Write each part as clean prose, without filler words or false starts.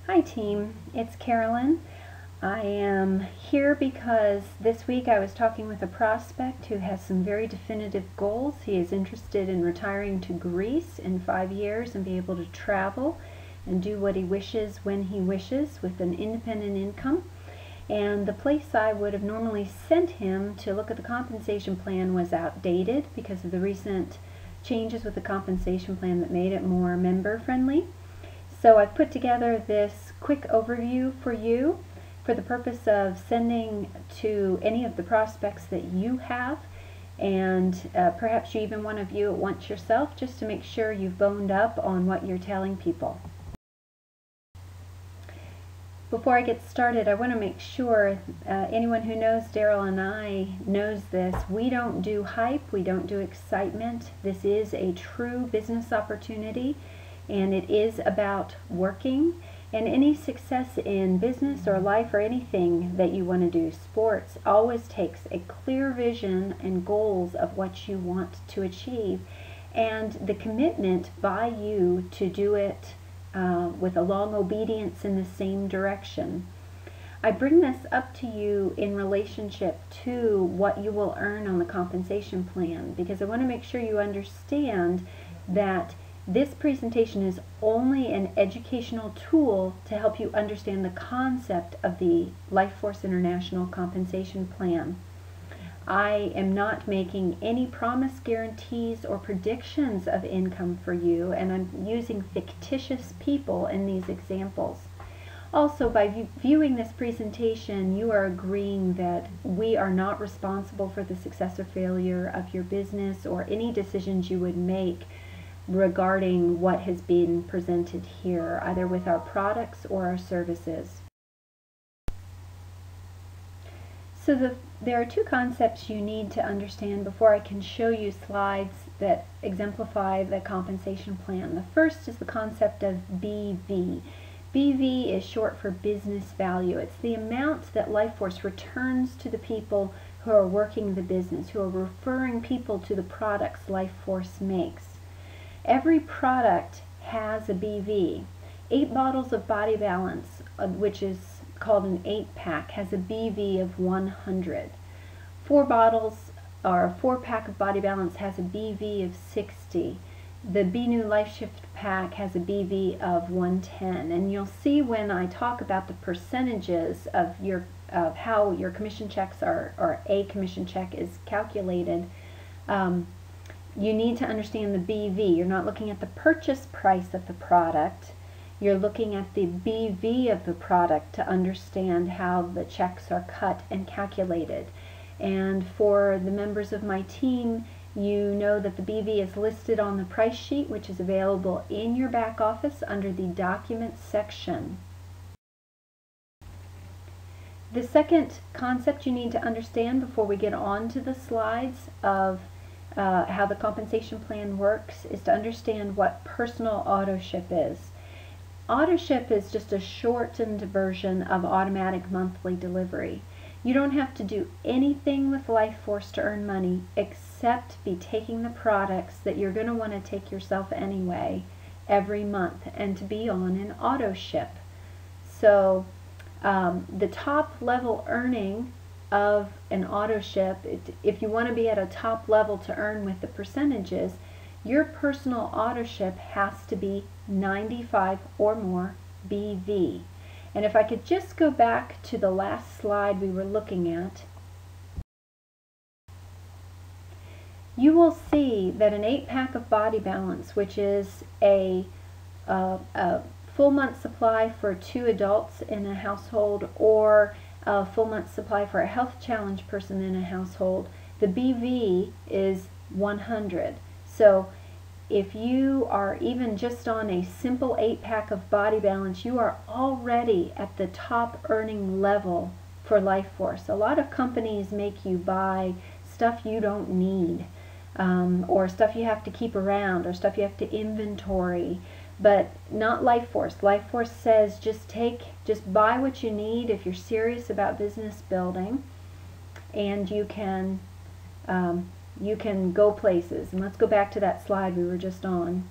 Hi team, it's Carolyn. I am here because this week I was talking with a prospect who has some very definitive goals. He is interested in retiring to Greece in 5 years and be able to travel and do what he wishes when he wishes with an independent income. And the place I would have normally sent him to look at the compensation plan was outdated because of the recent changes with the compensation plan that made it more member friendly. So I've put together this quick overview for you for the purpose of sending to any of the prospects that you have, and perhaps you even want to view it once yourself just to make sure you've boned up on what you're telling people. Before I get started, I want to make sure anyone who knows Daryl and I knows this. We don't do hype, we don't do excitement. This is a true business opportunity, and it is about working. And any success in business or life or anything that you want to do, sports, always takes a clear vision and goals of what you want to achieve, and the commitment by you to do it with a long obedience in the same direction. I bring this up to you in relationship to what you will earn on the compensation plan, because I want to make sure you understand that this presentation is only an educational tool to help you understand the concept of the Lifeforce International compensation plan. I am not making any promise, guarantees, or predictions of income for you, and I'm using fictitious people in these examples. Also, by viewing this presentation, you are agreeing that we are not responsible for the success or failure of your business or any decisions you would make regarding what has been presented here, either with our products or our services. So there are two concepts you need to understand before I can show you slides that exemplify the compensation plan. The first is the concept of BV. BV is short for business value. It's the amount that Lifeforce returns to the people who are working the business, who are referring people to the products Lifeforce makes. Every product has a BV. 8 bottles of Body Balance, which is called an 8-pack, has a BV of 100. 4 bottles or a 4-pack of Body Balance has a BV of 60. The Be New Life Shift pack has a BV of 110. And you'll see when I talk about the percentages of how your commission checks are, or a commission check is calculated, you need to understand the BV. You're not looking at the purchase price of the product. You're looking at the BV of the product to understand how the checks are cut and calculated. And for the members of my team, you know that the BV is listed on the price sheet, which is available in your back office under the Documents section. The second concept you need to understand before we get on to the slides of how the compensation plan works is to understand what personal auto-ship is. Auto-ship is just a shortened version of automatic monthly delivery. You don't have to do anything with Lifeforce to earn money except be taking the products that you're going to want to take yourself anyway every month and to be on an auto-ship. So the top level earning of an auto ship, if you want to be at a top level to earn with the percentages, your personal auto ship has to be 95 or more BV. And if I could just go back to the last slide we were looking at, you will see that an 8-pack of Body Balance, which is a full month supply for 2 adults in a household, or a full month supply for a health challenge person in a household, the BV is 100. So if you are even just on a simple 8-pack of Body Balance, you are already at the top earning level for Lifeforce. A lot of companies make you buy stuff you don't need, or stuff you have to keep around, or stuff you have to inventory. But not Lifeforce. Lifeforce says just buy what you need if you're serious about business building, and you can go places. And let's go back to that slide we were just on.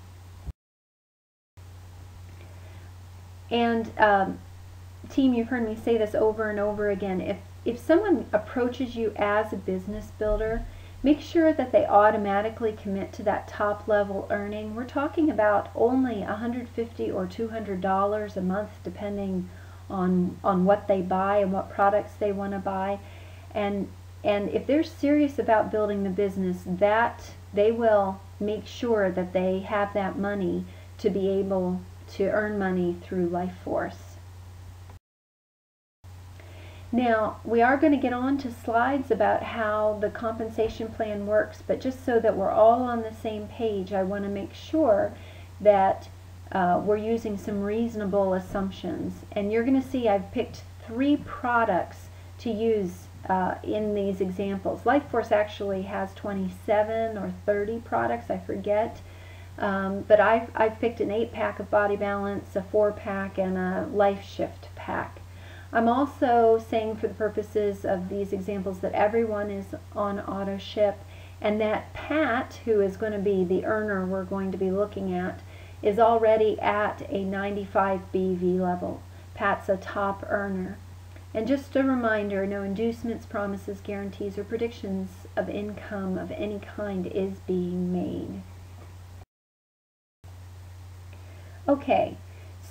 And team, you've heard me say this over and over again. If someone approaches you as a business builder, make sure that they automatically commit to that top level earning. We're talking about only $150 or $200 a month, depending on what they buy and what products they want to buy. And if they're serious about building the business, that they will make sure that they have that money to be able to earn money through LifeForce. Now, we are going to get on to slides about how the compensation plan works, but just so that we're all on the same page, I want to make sure that we're using some reasonable assumptions. And you're going to see I've picked 3 products to use in these examples. LifeForce actually has 27 or 30 products, I forget. But I've picked an 8-pack of Body Balance, a 4-pack, and a LifeShift pack. I'm also saying for the purposes of these examples that everyone is on auto ship, and that Pat, who is going to be the earner we're going to be looking at, is already at a 95 BV level. Pat's a top earner. And just a reminder, no inducements, promises, guarantees, or predictions of income of any kind is being made. Okay,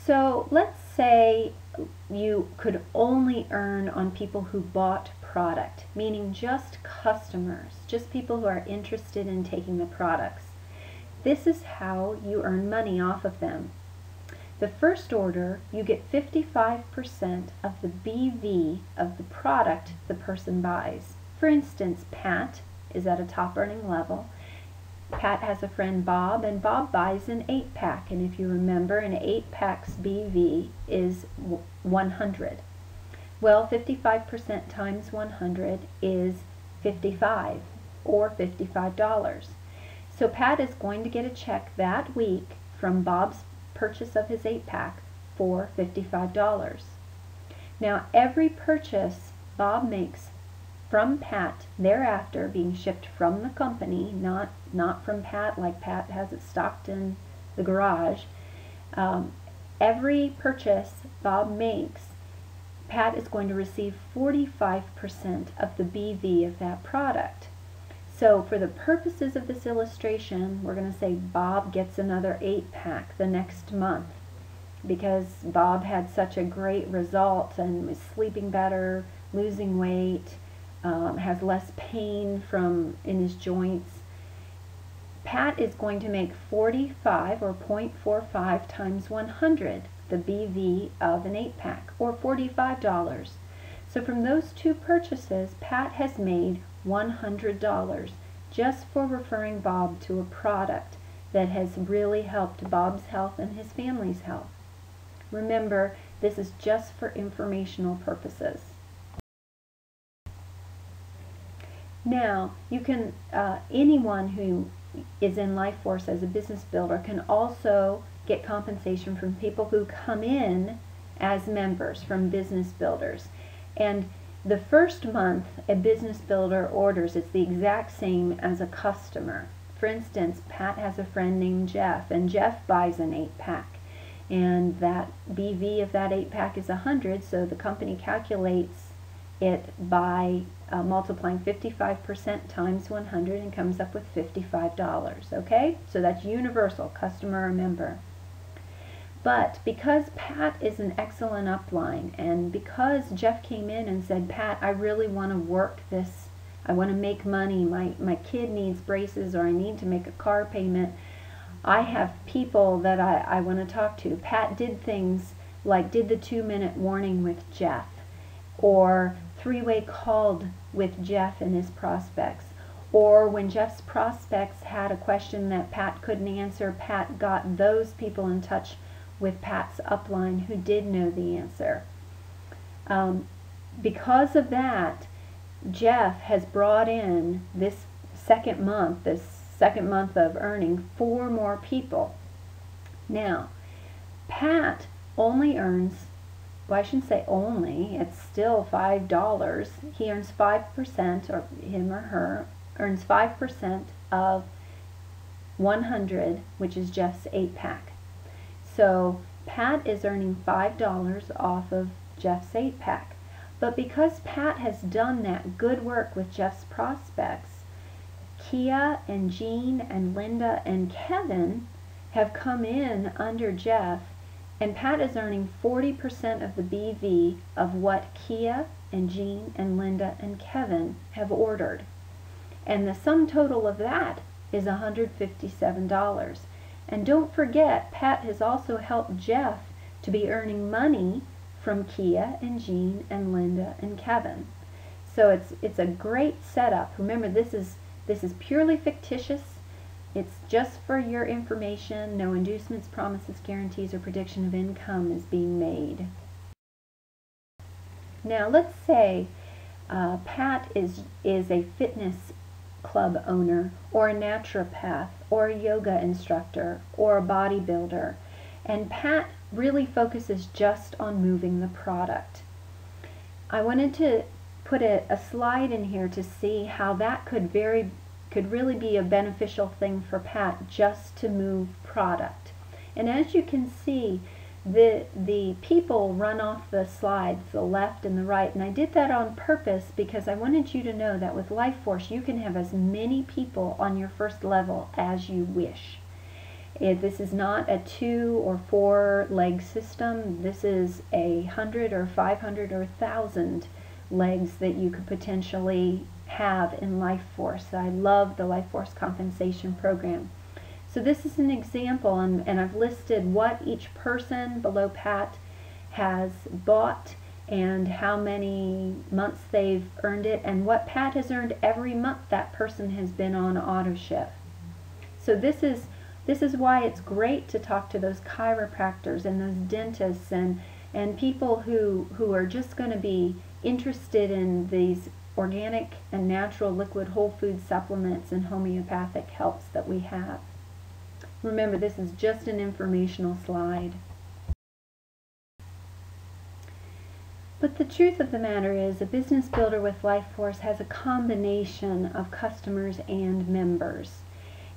so let's say you could only earn on people who bought product, meaning just customers, just people who are interested in taking the products. This is how you earn money off of them. The first order, you get 55% of the BV of the product the person buys. For instance, Pat is at a top earning level. Pat has a friend Bob, and Bob buys an 8-pack, and if you remember, an 8-pack's BV is 100. Well, 55% times 100 is 55, or $55. So Pat is going to get a check that week from Bob's purchase of his 8-pack for $55. Now, every purchase Bob makes from Pat thereafter, being shipped from the company, not from Pat, like Pat has it stocked in the garage, every purchase Bob makes, Pat is going to receive 45% of the BV of that product. So for the purposes of this illustration, we're going to say Bob gets another 8-pack the next month because Bob had such a great result and was sleeping better, losing weight, has less pain in his joints. Pat is going to make 45 or 0.45 times 100, the BV of an 8-pack, or $45. So from those 2 purchases, Pat has made $100 just for referring Bob to a product that has really helped Bob's health and his family's health. Remember, this is just for informational purposes. Now, you can, anyone who is in LifeForce as a business builder can also get compensation from people who come in as members from business builders. And the first month a business builder orders is the exact same as a customer. For instance, Pat has a friend named Jeff, and Jeff buys an 8-pack. And that BV of that 8-pack is 100, so the company calculates it by multiplying 55% times 100 and comes up with $55. Okay? So that's universal, customer or member. But because Pat is an excellent upline, and because Jeff came in and said, Pat, I really want to work this, I want to make money, my kid needs braces, or I need to make a car payment, I have people that I want to talk to. Pat did things like did the 2-minute warning with Jeff, or 3-way called with Jeff and his prospects. Or when Jeff's prospects had a question that Pat couldn't answer, Pat got those people in touch with Pat's upline who did know the answer. Because of that, Jeff has brought in this second month of earning 4 more people. Now, Pat only earns, well, I shouldn't say only, it's still $5. He earns 5%, or him or her earns 5% of 100, which is Jeff's 8-pack. So Pat is earning $5 off of Jeff's 8-pack. But because Pat has done that good work with Jeff's prospects, Kia and Jean and Linda and Kevin have come in under Jeff, and Pat is earning 40% of the BV of what Kia and Jean and Linda and Kevin have ordered. And the sum total of that is $157. And don't forget, Pat has also helped Jeff to be earning money from Kia and Jean and Linda and Kevin. So it's a great setup. Remember, this is purely fictitious. It's just for your information. No inducements, promises, guarantees, or prediction of income is being made. Now let's say Pat is a fitness club owner, or a naturopath, or a yoga instructor, or a bodybuilder, and Pat really focuses just on moving the product. I wanted to put a slide in here to see how that could really be a beneficial thing for Pat, just to move product. And as you can see, the people run off the slides, the left and the right, and I did that on purpose because I wanted you to know that with LifeForce you can have as many people on your first level as you wish. This is not a 2 or 4 leg system. This is 100 or 500 or 1,000 legs that you could potentially have in LifeForce. I love the LifeForce compensation program. So this is an example, and I've listed what each person below Pat has bought and how many months they've earned it, and what Pat has earned every month that person has been on AutoShip. So this is why it's great to talk to those chiropractors and those dentists and people who are just going to be interested in these organic and natural liquid whole food supplements and homeopathic helps that we have. Remember, this is just an informational slide. But the truth of the matter is, a business builder with LifeForce has a combination of customers and members.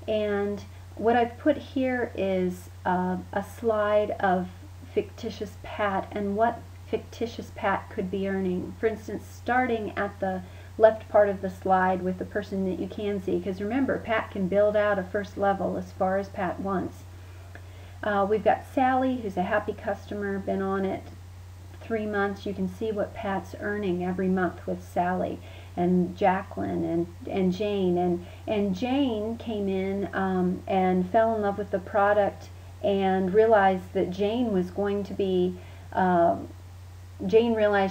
And what I've put here is a slide of fictitious Pat and what fictitious Pat could be earning. For instance, starting at the left part of the slide with the person that you can see, because remember, Pat can build out a first level as far as Pat wants. We've got Sally, who's a happy customer, been on it 3 months. You can see what Pat's earning every month with Sally, and Jacqueline and Jane. And Jane came in and fell in love with the product and realized that Jane realized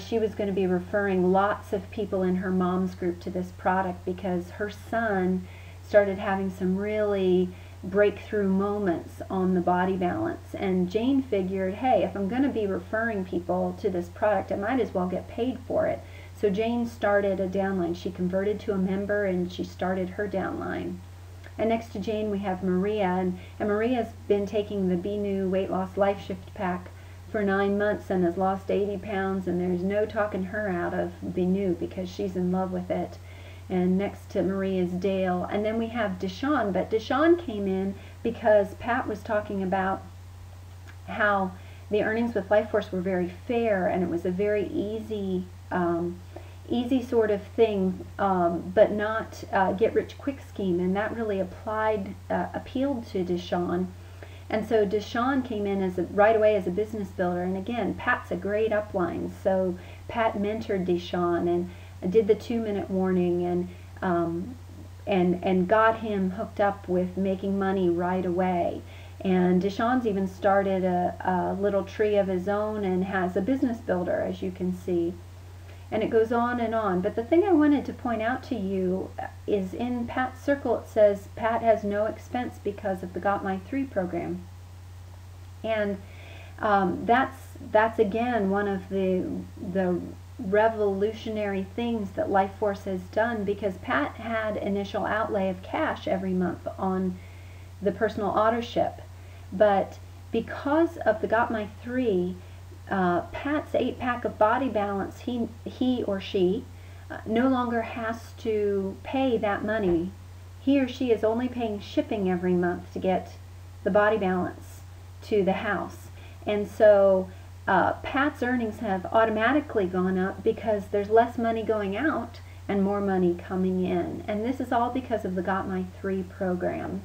she was going to be referring lots of people in her mom's group to this product because her son started having some really breakthrough moments on the body balance. And Jane figured, hey, if I'm going to be referring people to this product, I might as well get paid for it. So Jane started a downline. She converted to a member and she started her downline. And next to Jane we have Maria, and Maria's been taking the Be New Weight Loss Life Shift Pack for 9 months and has lost 80 pounds, and there's no talking her out of Be New because she's in love with it. And next to Maria is Dale. And then we have Deshawn, but Deshawn came in because Pat was talking about how the earnings with LifeForce were very fair and it was a very easy sort of thing, but not get-rich-quick scheme, and that really appealed to Deshawn. And so Deshawn came in right away as a business builder, and again, Pat's a great upline, so Pat mentored Deshawn and did the 2-minute warning and got him hooked up with making money right away. And Deshawn's even started a little tree of his own and has a business builder, as you can see. And it goes on and on. But the thing I wanted to point out to you is in Pat's circle it says Pat has no expense because of the Got My 3 program. And that's again one of the revolutionary things that LifeForce has done, because Pat had initial outlay of cash every month on the personal AutoShip. But because of the Got My 3, Pat's 8-pack of Body Balance, he or she no longer has to pay that money. He or she is only paying shipping every month to get the Body Balance to the house. And so Pat's earnings have automatically gone up because there's less money going out and more money coming in. And this is all because of the Got My 3 program.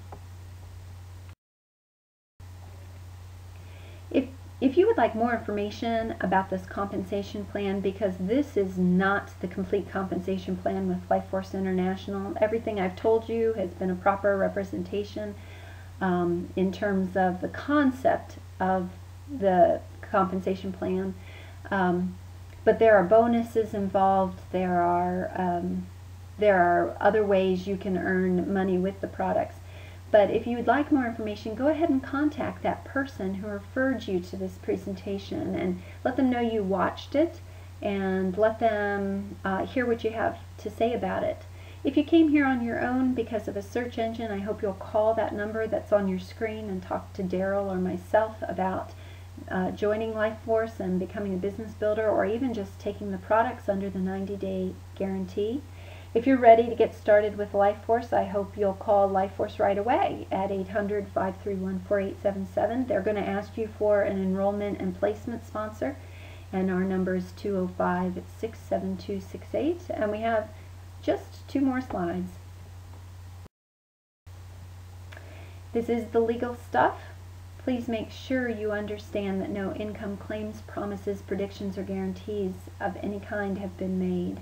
If you would like more information about this compensation plan, because this is not the complete compensation plan with LifeForce International, everything I've told you has been a proper representation in terms of the concept of the compensation plan. But there are bonuses involved. There are other ways you can earn money with the products. But if you would like more information, go ahead and contact that person who referred you to this presentation and let them know you watched it, and let them hear what you have to say about it. If you came here on your own because of a search engine, I hope you'll call that number that's on your screen and talk to Daryl or myself about joining LifeForce and becoming a business builder, or even just taking the products under the 90-day guarantee. If you're ready to get started with LifeForce, I hope you'll call LifeForce right away at 800-531-4877. They're going to ask you for an enrollment and placement sponsor, and our number is 205-67268, and we have just 2 more slides. This is the legal stuff. Please make sure you understand that no income claims, promises, predictions, or guarantees of any kind have been made.